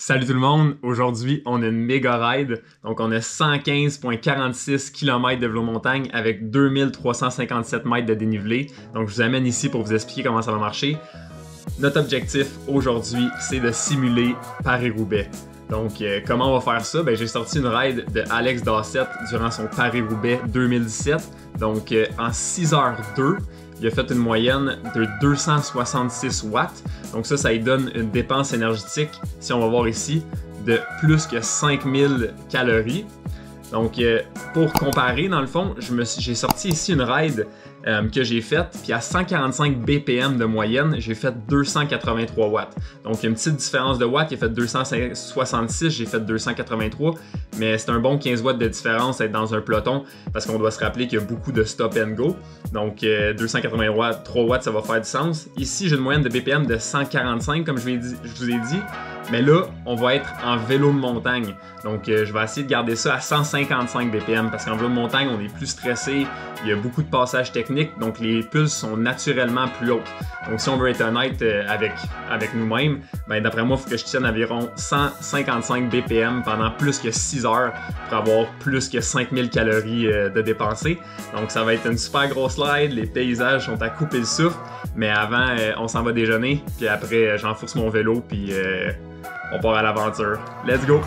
Salut tout le monde, aujourd'hui on a une méga ride, donc on a 115,46 km de vélo montagne avec 2357 mètres de dénivelé, donc je vous amène ici pour vous expliquer comment ça va marcher. Notre objectif aujourd'hui c'est de simuler Paris-Roubaix. Donc comment on va faire ça? J'ai sorti une ride de Alex Dassett durant son Paris-Roubaix 2017, donc en 6h02. Il a fait une moyenne de 266 watts. Donc ça lui donne une dépense énergétique, si on va voir ici, de plus que 5000 calories. Donc pour comparer, dans le fond, j'ai sorti ici une ride que j'ai faite, puis à 145 BPM de moyenne, j'ai fait 283 watts. Donc il y a une petite différence de watts, il a fait 266, j'ai fait 283, mais c'est un bon 15 watts de différence être dans un peloton, parce qu'on doit se rappeler qu'il y a beaucoup de stop and go. Donc 283 watts, ça va faire du sens. Ici, j'ai une moyenne de BPM de 145, comme je vous ai dit. Mais là, on va être en vélo de montagne. Donc, je vais essayer de garder ça à 155 BPM parce qu'en vélo de montagne, on est plus stressé. Il y a beaucoup de passages techniques, donc les pulses sont naturellement plus hautes. Donc, si on veut être honnête avec nous-mêmes, d'après moi, il faut que je tienne environ 155 BPM pendant plus que 6 heures pour avoir plus que 5000 calories de dépensées. Donc, ça va être une super grosse slide. Les paysages sont à couper le souffle. Mais avant, on s'en va déjeuner. Puis après, j'enfource mon vélo. Puis on part à l'aventure. Let's go!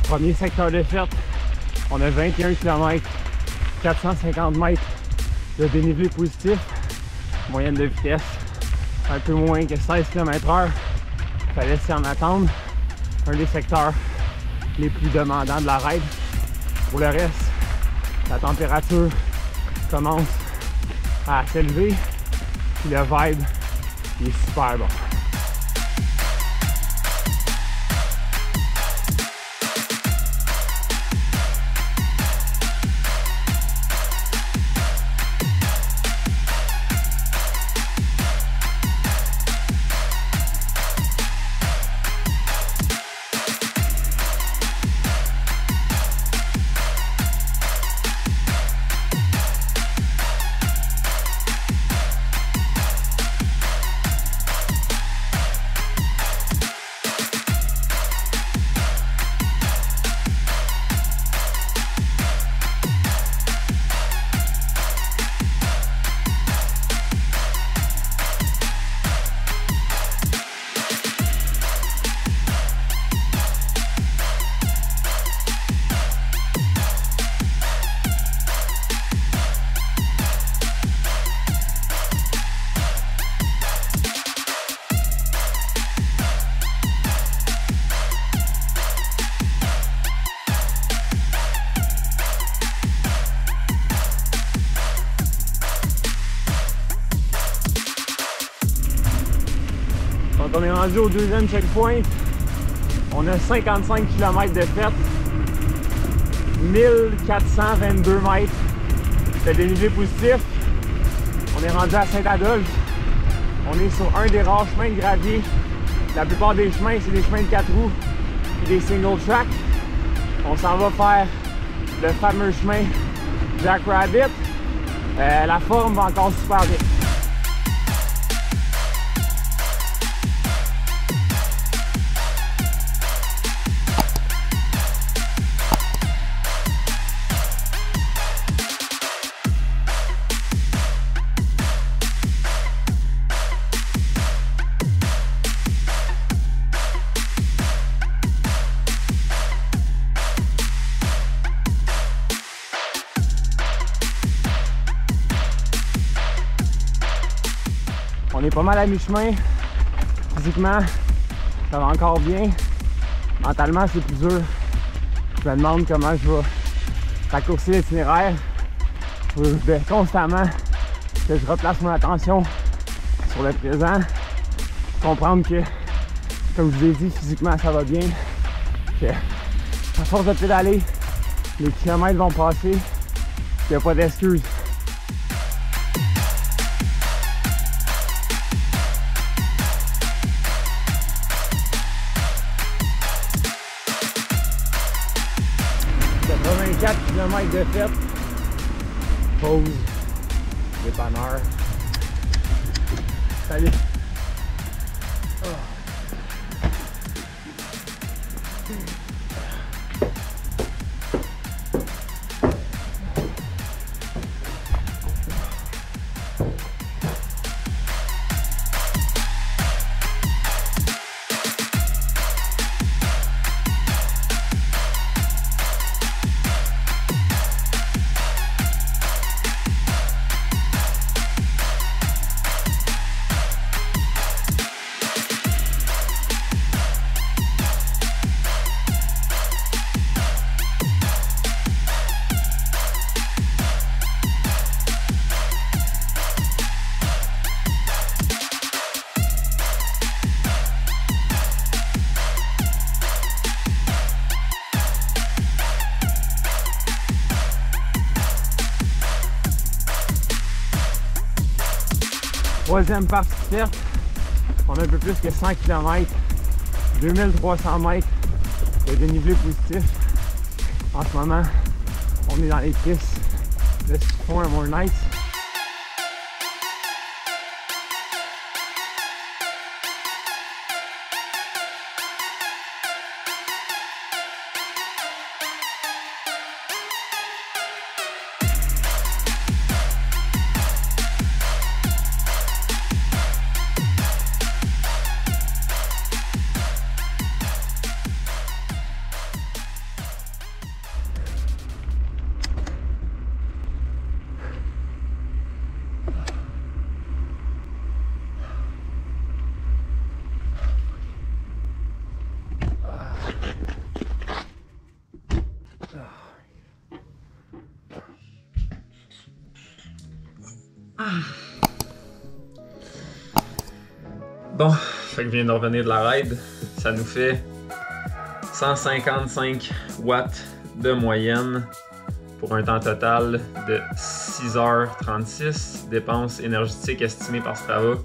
Premier secteur de fête, on a 21 km, 450 mètres de dénivelé positif, moyenne de vitesse un peu moins que 16 km/h. Il fallait s'y en attendre. Un des secteurs les plus demandants de la ride. Pour le reste, la température commence à s'élever, puis le vibe il est super bon. on est rendu au deuxième checkpoint. On a 55 km de fait, 1422 mètres de dénivelé positif. On est rendu à Saint-Adolphe. On est sur un des rares chemins de gravier. La plupart des chemins, c'est des chemins de 4 roues et des single track. On s'en va faire le fameux chemin Jack Rabbit. La forme va encore super bien. On est pas mal à mi-chemin. Physiquement, ça va encore bien. Mentalement, c'est plus dur. Je me demande comment je vais raccourcir l'itinéraire. Je veux constamment que je replace mon attention sur le présent. Comprendre que, comme je vous ai dit, physiquement, ça va bien. Que, à force de pédaler, les kilomètres vont passer. Il n'y a pas d'excuse. Km de fête, pause, dépanneur. Salut! Oh. Troisième partie faite, on a un peu plus que 100 km, 2300 mètres de dénivelé positif. En ce moment, on est dans les pistes de Siphon à More Nice. Bon, fait que je viens de revenir de la ride. Ça nous fait 155 watts de moyenne pour un temps total de 6h36. Dépense énergétique estimée par Strava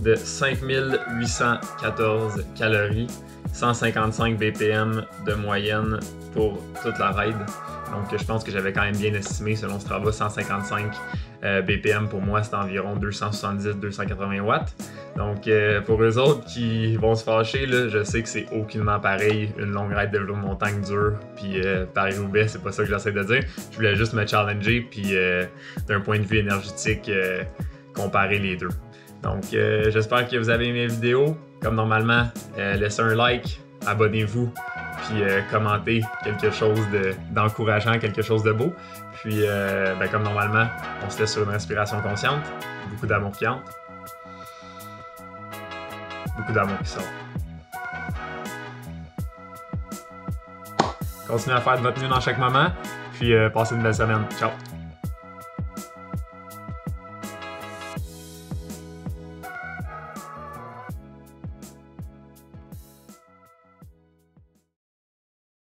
de 5814 calories. 155 BPM de moyenne pour toute la ride. Donc je pense que j'avais quand même bien estimé selon Strava 155 BPM pour moi c'est environ 270-280 watts. Donc pour eux autres qui vont se fâcher, là, je sais que c'est aucunement pareil une longue ride de vélo de montagne dure puis Paris-Roubaix, c'est pas ça que j'essaie de dire. Je voulais juste me challenger puis d'un point de vue énergétique comparer les deux. Donc j'espère que vous avez aimé la vidéo. Comme normalement, laissez un like, abonnez-vous, puis commentez quelque chose d'encourageant, quelque chose de beau. Puis comme normalement, on se laisse sur une respiration consciente, beaucoup d'amour qui entre, beaucoup d'amour qui sort. Continuez à faire de votre mieux dans chaque moment, puis passez une belle semaine. Ciao!